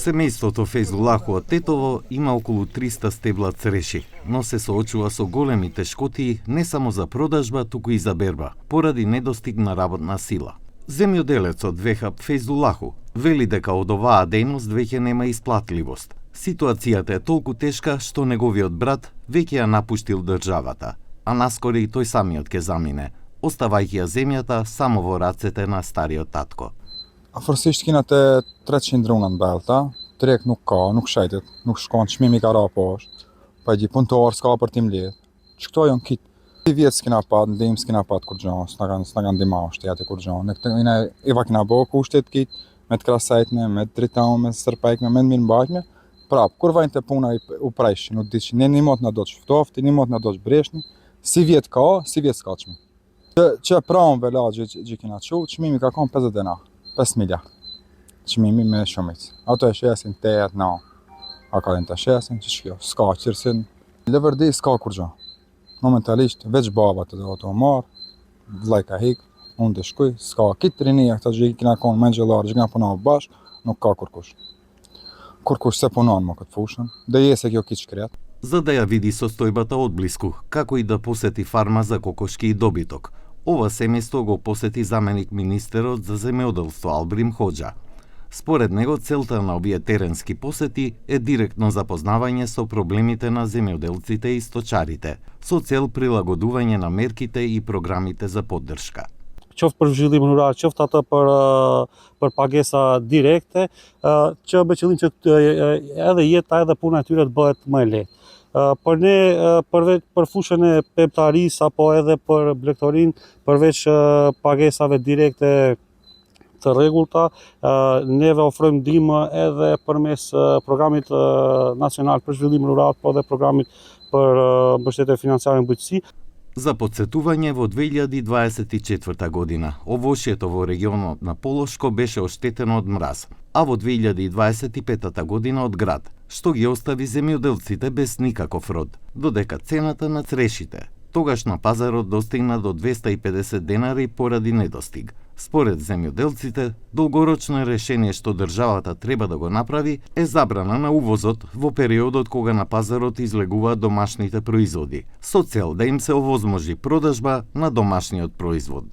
Семејството Фейзулаху од Тетово има околу 300 стебла цреши, но се соочува со големи тешкоти не само за продажба, туку и за берба, поради недостиг на работна сила. Земјоделецот Вехаб Фейзулаху вели дека од оваа дејност веќе нема исплатливост. Ситуацијата е толку тешка што неговиот брат веќе ја напуштил државата, а наскоро и тој самиот ќе замине, оставајќи ја земјата само во рацете на стариот татко. Afrosishkinat är 300 belta, direkt nuk ka, nuk shajtet, nuk shkon çmimi ka ra poshtë, pa gji punëtor s'ka për tim let. Që këto janë kit. I vjetë s'kina pat, ndim s'kina pat kur gjon, s'na kanë ndima shteti kur gjon. Ne këtë ina eva kina bo kushtet kit, me të krasajtme, me të dritame, me të sërpajkme, me të mirë mbajtme. Prap, kur vajnë të puna u prajshë, nuk di që një mot në do të shftofti, një mot në do të breshni, si vjetë ka, si vjetë s'ka çmi. Që pranë velagje që kina qu, çmimi ka kon 50 dinar. 5 milja çmimi me shumicë. Ato e shesin 8, 9. A ka të shesin që shkjo, s'ka qërësin. Lëvërdi s'ka kur gjo. Momentalisht, veç baba të do të marë, vllai ka hik, unë të shkuj, s'ka kitë rinia këta që kina konë me gjëllarë, që kina punon bashkë, nuk ka kurkush. Kurkush se punon më këtë fushën, dhe jese kjo kitë shkret. За да ја види состојбата одблиску, како и да посети фарма за кокошки и добиток, ова семејство го посети заменик министерот за земјоделство Албрим Хоџа. Според него, целта на овие теренски посети е директно запознавање со проблемите на земјоделците и сточарите, со цел прилагодување на мерките и програмите за поддршка. Qoftë për zhvillim rural, qoftë ato për pagesa direkte, që me qëllim që edhe jeta edhe puna e tyre të bëhet më e lehtë. Për ne, për fushën e peptarisë apo edhe për blegtorin, përveç pagesave direkte të rregullta, neve ofrojmë ndihmë edhe përmes programit nacional për zhvillim rural, po edhe programit për mbështetje financiare në bujqësi. За подсетување, во 2024 година, овошјето во регионот на Полошко беше оштетено од мраз, а во 2025 година од град, што ги остави земјоделците без никаков род, додека цената на црешите тогаш на пазарот достигна до 250 денари поради недостиг. Според земјоделците, долгорочно решение што државата треба да го направи е забрана на увозот во периодот кога на пазарот излегуваат домашните производи, со цел да им се овозможи продажба на домашниот производ.